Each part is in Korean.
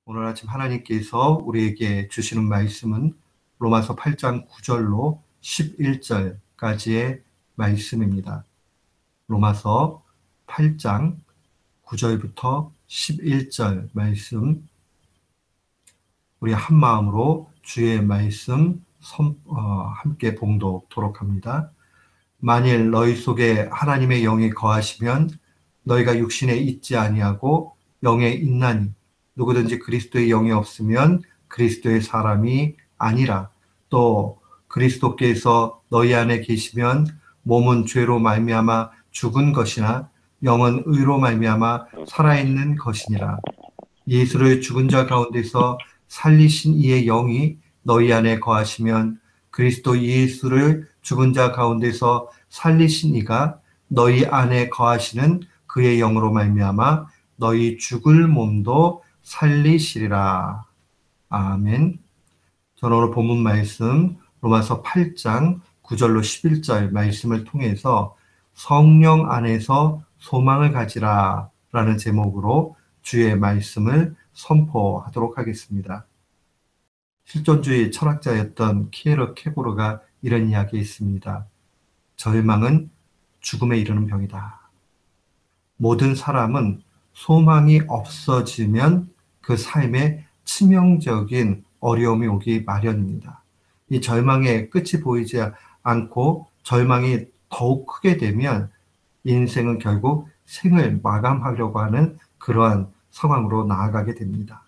오늘 아침 하나님께서 우리에게 주시는 말씀은 로마서 8장 9절로 11절까지의 말씀입니다. 로마서 8장 9절부터 11절 말씀, 우리 한 마음으로 주의 말씀 함께 봉독토록 합니다. 만일 너희 속에 하나님의 영이 거하시면 너희가 육신에 있지 아니하고 영에 있나니 누구든지 그리스도의 영이 없으면 그리스도의 사람이 아니라. 또 그리스도께서 너희 안에 계시면 몸은 죄로 말미암아 죽은 것이나 영은 의로 말미암아 살아있는 것이니라. 예수를 죽은 자 가운데서 살리신 이의 영이 너희 안에 거하시면 그리스도 예수를 죽은 자 가운데서 살리신 이가 너희 안에 거하시는 그의 영으로 말미암아 너희 죽을 몸도 살리시리라. 아멘. 저는 오늘 본문 말씀 로마서 8장 9절로 11절 말씀을 통해서 성령 안에서 소망을 가지라 라는 제목으로 주의 말씀을 선포하도록 하겠습니다. 실존주의 철학자였던 키에르 케고르가 이런 이야기 있습니다. 절망은 죽음에 이르는 병이다. 모든 사람은 소망이 없어지면 그 삶에 치명적인 어려움이 오기 마련입니다. 이 절망의 끝이 보이지 않고 절망이 더욱 크게 되면 인생은 결국 생을 마감하려고 하는 그러한 상황으로 나아가게 됩니다.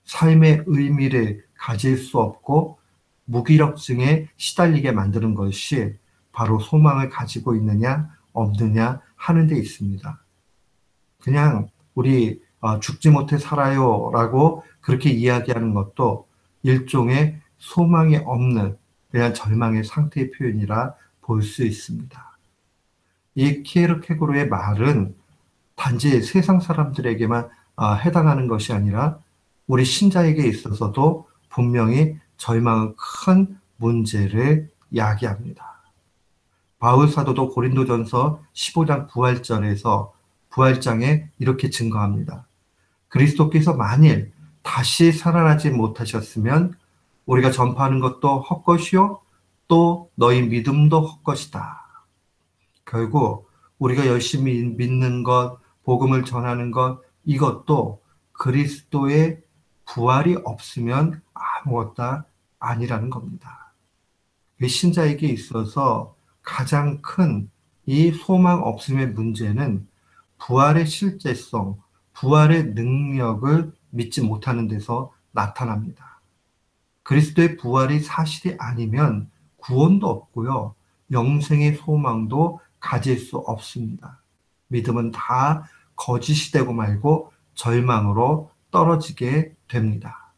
삶의 의미를 가질 수 없고 무기력증에 시달리게 만드는 것이 바로 소망을 가지고 있느냐 없느냐 하는 데 있습니다. 그냥 우리 죽지 못해 살아요 라고 그렇게 이야기하는 것도 일종의 소망이 없는 그냥 절망의 상태의 표현이라 볼 수 있습니다. 이 키에르케고르의 말은 단지 세상 사람들에게만 해당하는 것이 아니라 우리 신자에게 있어서도 분명히 절망은 큰 문제를 야기합니다. 바울 사도도 고린도전서 15장 부활절에서 부활장에 이렇게 증거합니다. 그리스도께서 만일 다시 살아나지 못하셨으면 우리가 전파하는 것도 헛것이요 또 너희 믿음도 헛것이다. 결국 우리가 열심히 믿는 것, 복음을 전하는 것, 이것도 그리스도의 부활이 없으면 아무것도 아니라는 겁니다. 신자에게 있어서 가장 큰 이 소망 없음의 문제는 부활의 실제성, 부활의 능력을 믿지 못하는 데서 나타납니다. 그리스도의 부활이 사실이 아니면 구원도 없고요. 영생의 소망도 가질 수 없습니다. 믿음은 다 거짓이 되고 말고 절망으로 떨어지게 됩니다.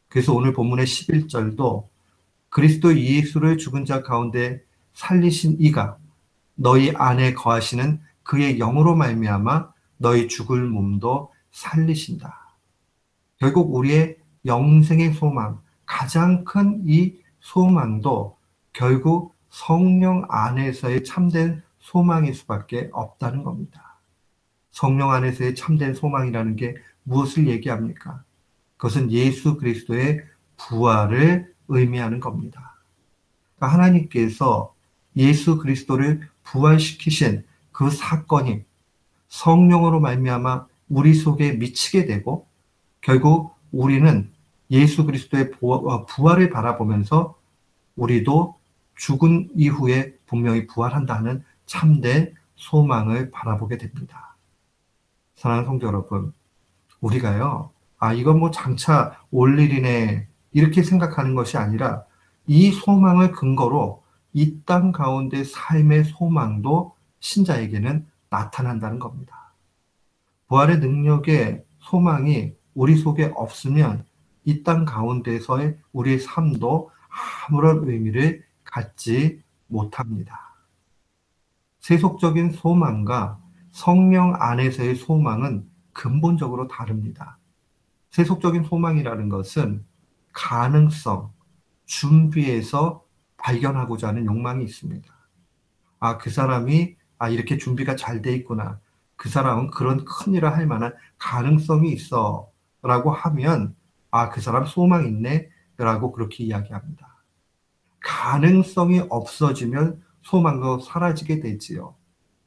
그래서 오늘 본문의 11절도 그리스도 예수를 죽은 자 가운데 살리신 이가 너희 안에 거하시는 그의 영으로 말미암아 너희 죽을 몸도 살리신다. 결국 우리의 영생의 소망, 가장 큰 이 소망도 결국 성령 안에서의 참된 소망일 수밖에 없다는 겁니다. 성령 안에서의 참된 소망이라는 게 무엇을 얘기합니까? 그것은 예수 그리스도의 부활을 의미하는 겁니다. 그러니까 하나님께서 예수 그리스도를 부활시키신 그 사건이 성령으로 말미암아 우리 속에 미치게 되고 결국 우리는 예수 그리스도의 부활을 바라보면서 우리도 죽은 이후에 분명히 부활한다는 참된 소망을 바라보게 됩니다. 사랑하는 성도 여러분, 우리가요, 이건 뭐 장차 올 일이네 이렇게 생각하는 것이 아니라 이 소망을 근거로 이 땅 가운데 삶의 소망도 신자에게는 나타난다는 겁니다. 부활의 능력의 소망이 우리 속에 없으면 이 땅 가운데서의 우리의 삶도 아무런 의미를 갖지 못합니다. 세속적인 소망과 성령 안에서의 소망은 근본적으로 다릅니다. 세속적인 소망이라는 것은 가능성, 준비해서 발견하고자 하는 욕망이 있습니다. 그 사람이 이렇게 준비가 잘 돼 있구나. 그 사람은 그런 큰 일을 할 만한 가능성이 있어 라고 하면 그 사람 소망 있네 라고 그렇게 이야기합니다. 가능성이 없어지면 소망도 사라지게 되지요.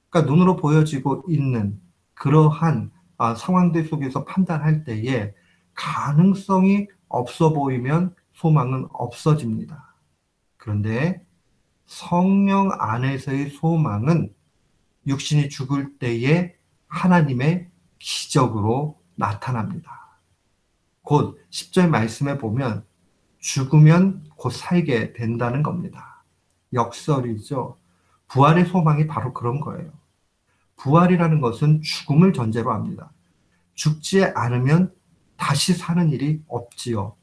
그러니까 눈으로 보여지고 있는 그러한 상황들 속에서 판단할 때에 가능성이 없어 보이면 소망은 없어집니다. 그런데 성령 안에서의 소망은 육신이 죽을 때에 하나님의 기적으로 나타납니다. 곧 10절 말씀에 보면 죽으면 곧 살게 된다는 겁니다. 역설이죠. 부활의 소망이 바로 그런 거예요. 부활이라는 것은 죽음을 전제로 합니다. 죽지 않으면 다시 사는 일이 없지요.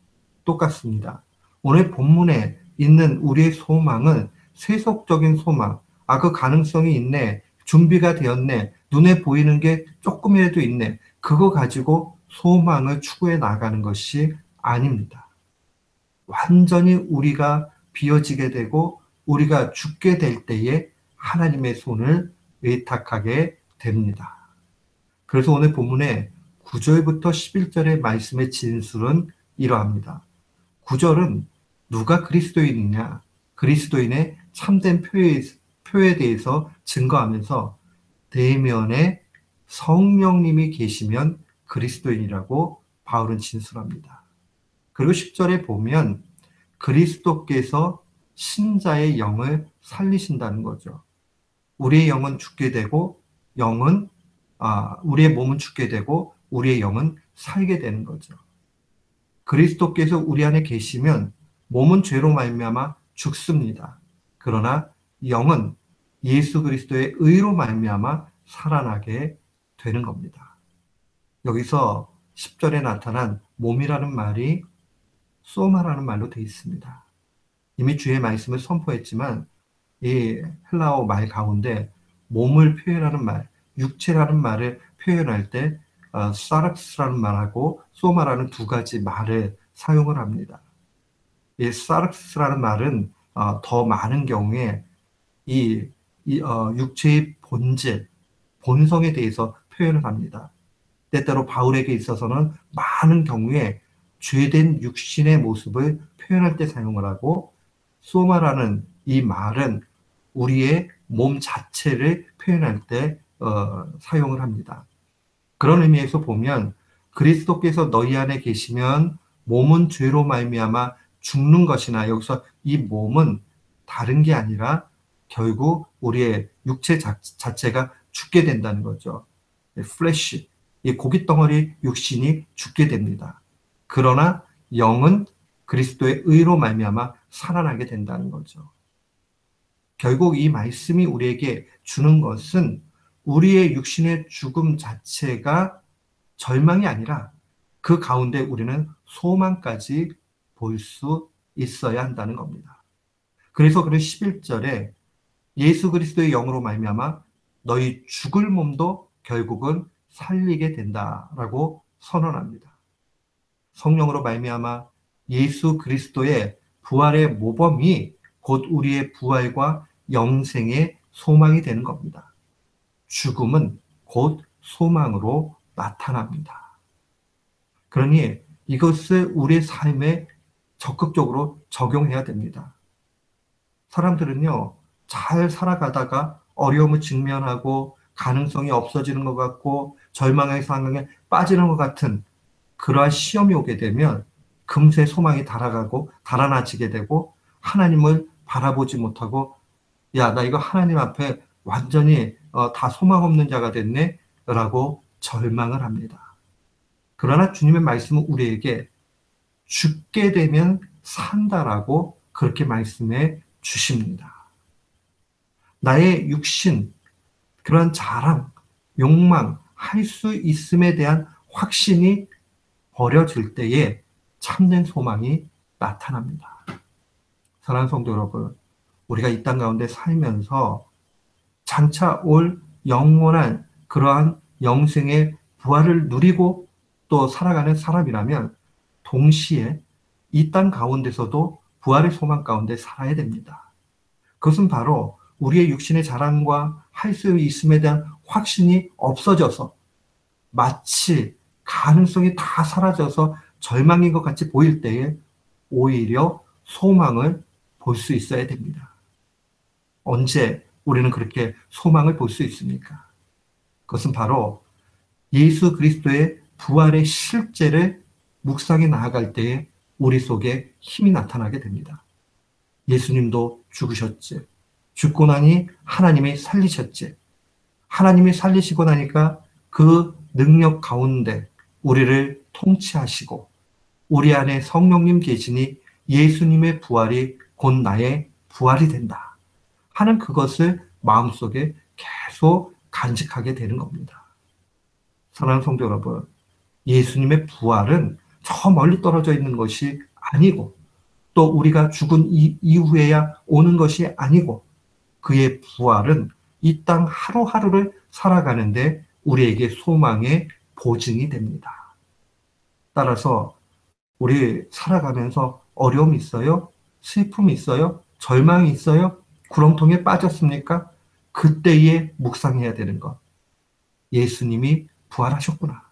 똑같습니다. 오늘 본문에 있는 우리의 소망은 세속적인 소망, 그 가능성이 있네, 준비가 되었네, 눈에 보이는 게 조금이라도 있네, 그거 가지고 소망을 추구해 나가는 것이 아닙니다. 완전히 우리가 비어지게 되고 우리가 죽게 될 때에 하나님의 손을 의탁하게 됩니다. 그래서 오늘 본문의 9절부터 11절의 말씀의 진술은 이러합니다. 9절은 누가 그리스도인이냐, 그리스도인의 참된 표에 대해서 증거하면서 대면에 성령님이 계시면 그리스도인이라고 바울은 진술합니다. 그리고 10절에 보면 그리스도께서 신자의 영을 살리신다는 거죠. 우리의 영은 죽게 되고 우리의 몸은 죽게 되고 우리의 영은 살게 되는 거죠. 그리스도께서 우리 안에 계시면 몸은 죄로 말미암아 죽습니다. 그러나 영은 예수 그리스도의 의로 말미암아 살아나게 되는 겁니다. 여기서 10절에 나타난 몸이라는 말이 소마라는 말로 되어 있습니다. 이미 주의 말씀을 선포했지만 이 헬라어 말 가운데 몸을 표현하는 말, 육체라는 말을 표현할 때 사르스라는 말하고 소마라는 두 가지 말을 사용을 합니다. 이 사르스라는 말은 더 많은 경우에 육체의 본질, 본성에 대해서 표현을 합니다. 때때로 바울에게 있어서는 많은 경우에 죄된 육신의 모습을 표현할 때 사용을 하고, 소마라는 이 말은 우리의 몸 자체를 표현할 때 사용을 합니다. 그런 의미에서 보면 그리스도께서 너희 안에 계시면 몸은 죄로 말미암아 죽는 것이나, 여기서 이 몸은 다른 게 아니라 결국 우리의 육체 자체가 죽게 된다는 거죠. 플래시, 이 고깃덩어리 육신이 죽게 됩니다. 그러나 영은 그리스도의 의로 말미암아 살아나게 된다는 거죠. 결국 이 말씀이 우리에게 주는 것은 우리의 육신의 죽음 자체가 절망이 아니라 그 가운데 우리는 소망까지 볼 수 있어야 한다는 겁니다. 그래서 그런 11절에 예수 그리스도의 영으로 말미암아 너희 죽을 몸도 결국은 살리게 된다라고 선언합니다. 성령으로 말미암아 예수 그리스도의 부활의 모범이 곧 우리의 부활과 영생의 소망이 되는 겁니다. 죽음은 곧 소망으로 나타납니다. 그러니 이것을 우리의 삶에 적극적으로 적용해야 됩니다. 사람들은요, 잘 살아가다가 어려움을 직면하고 가능성이 없어지는 것 같고 절망의 상황에 빠지는 것 같은 그러한 시험이 오게 되면 금세 소망이 달아나지게 되고 하나님을 바라보지 못하고, 야, 나 이거 하나님 앞에 완전히 다 소망 없는 자가 됐네 라고 절망을 합니다. 그러나 주님의 말씀은 우리에게 죽게 되면 산다라고 그렇게 말씀해 주십니다. 나의 육신, 그런 자랑, 욕망, 할 수 있음에 대한 확신이 버려질 때에 참된 소망이 나타납니다. 사랑하는 성도 여러분, 우리가 이 땅 가운데 살면서 장차 올 영원한 그러한 영생의 부활을 누리고 또 살아가는 사람이라면 동시에 이 땅 가운데서도 부활의 소망 가운데 살아야 됩니다. 그것은 바로 우리의 육신의 자랑과 할 수 있음에 대한 확신이 없어져서 마치 가능성이 다 사라져서 절망인 것 같이 보일 때에 오히려 소망을 볼 수 있어야 됩니다. 언제 우리는 그렇게 소망을 볼 수 있습니까? 그것은 바로 예수 그리스도의 부활의 실제를 묵상해 나아갈 때에 우리 속에 힘이 나타나게 됩니다. 예수님도 죽으셨지. 죽고 나니 하나님이 살리셨지. 하나님이 살리시고 나니까 그 능력 가운데 우리를 통치하시고 우리 안에 성령님 계시니 예수님의 부활이 곧 나의 부활이 된다 하는 그것을 마음속에 계속 간직하게 되는 겁니다. 사랑하는 성도 여러분, 예수님의 부활은 저 멀리 떨어져 있는 것이 아니고 또 우리가 죽은 이후에야 오는 것이 아니고 그의 부활은 이 땅 하루하루를 살아가는데 우리에게 소망의 보증이 됩니다. 따라서 우리 살아가면서 어려움이 있어요? 슬픔이 있어요? 절망이 있어요? 구렁텅이에 빠졌습니까? 그때에 묵상해야 되는 것. 예수님이 부활하셨구나.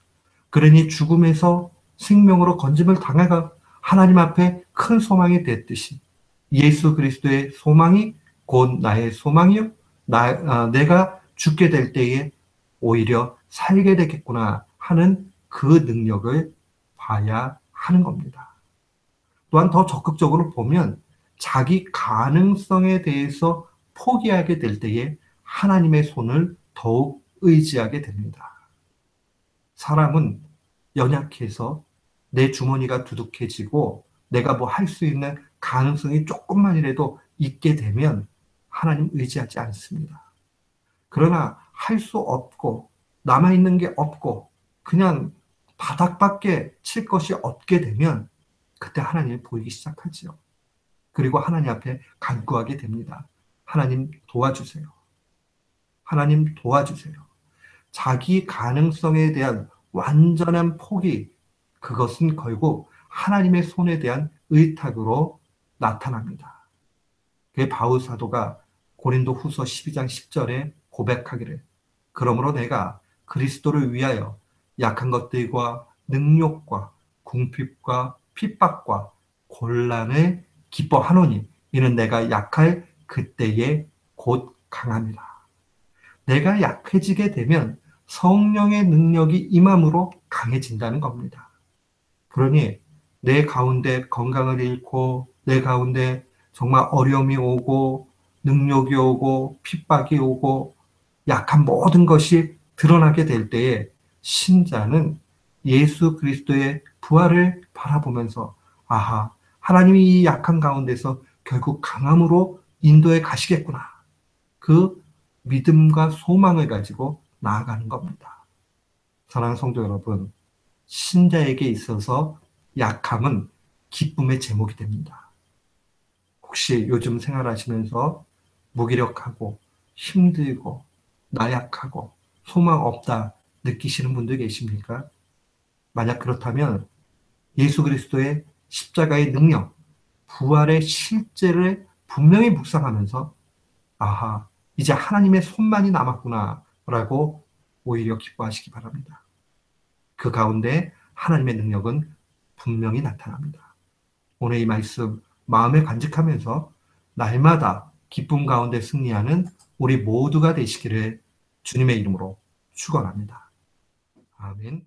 그러니 죽음에서 생명으로 건짐을 당해가 하나님 앞에 큰 소망이 됐듯이 예수 그리스도의 소망이 곧 나의 소망이요. 내가 죽게 될 때에 오히려 살게 되겠구나 하는 그 능력을 봐야 하는 겁니다. 또한 더 적극적으로 보면 자기 가능성에 대해서 포기하게 될 때에 하나님의 손을 더욱 의지하게 됩니다. 사람은 연약해서 내 주머니가 두둑해지고 내가 뭐 할 수 있는 가능성이 조금만이라도 있게 되면 하나님 의지하지 않습니다. 그러나 할 수 없고 남아있는 게 없고 그냥 바닥밖에 칠 것이 없게 되면 그때 하나님이 보이기 시작하죠. 그리고 하나님 앞에 간구하게 됩니다. 하나님 도와주세요. 하나님 도와주세요. 자기 가능성에 대한 완전한 포기, 그것은 결국 하나님의 손에 대한 의탁으로 나타납니다. 그 바울 사도가 고린도 후서 12장 10절에 고백하기를 그러므로 내가 그리스도를 위하여 약한 것들과 능욕과 궁핍과 핍박과 곤란을 기뻐하노니 이는 내가 약할 그때에 곧 강함이라. 내가 약해지게 되면 성령의 능력이 임함으로 강해진다는 겁니다. 그러니 내 가운데 건강을 잃고 내 가운데 정말 어려움이 오고 능력이 오고 핍박이 오고 약한 모든 것이 드러나게 될 때에 신자는 예수 그리스도의 부활을 바라보면서 아하, 하나님이 이 약한 가운데서 결국 강함으로 인도해 가시겠구나. 그 믿음과 소망을 가지고 나아가는 겁니다. 사랑하는 성도 여러분, 신자에게 있어서 약함은 기쁨의 제목이 됩니다. 혹시 요즘 생활하시면서 무기력하고 힘들고 나약하고 소망 없다 느끼시는 분들 계십니까? 만약 그렇다면 예수 그리스도의 십자가의 능력, 부활의 실제를 분명히 묵상하면서 아하, 이제 하나님의 손만이 남았구나 라고 오히려 기뻐하시기 바랍니다. 그 가운데 하나님의 능력은 분명히 나타납니다. 오늘 이 말씀 마음에 간직하면서 날마다 기쁨 가운데 승리하는 우리 모두가 되시기를 주님의 이름으로 축원합니다. 아멘.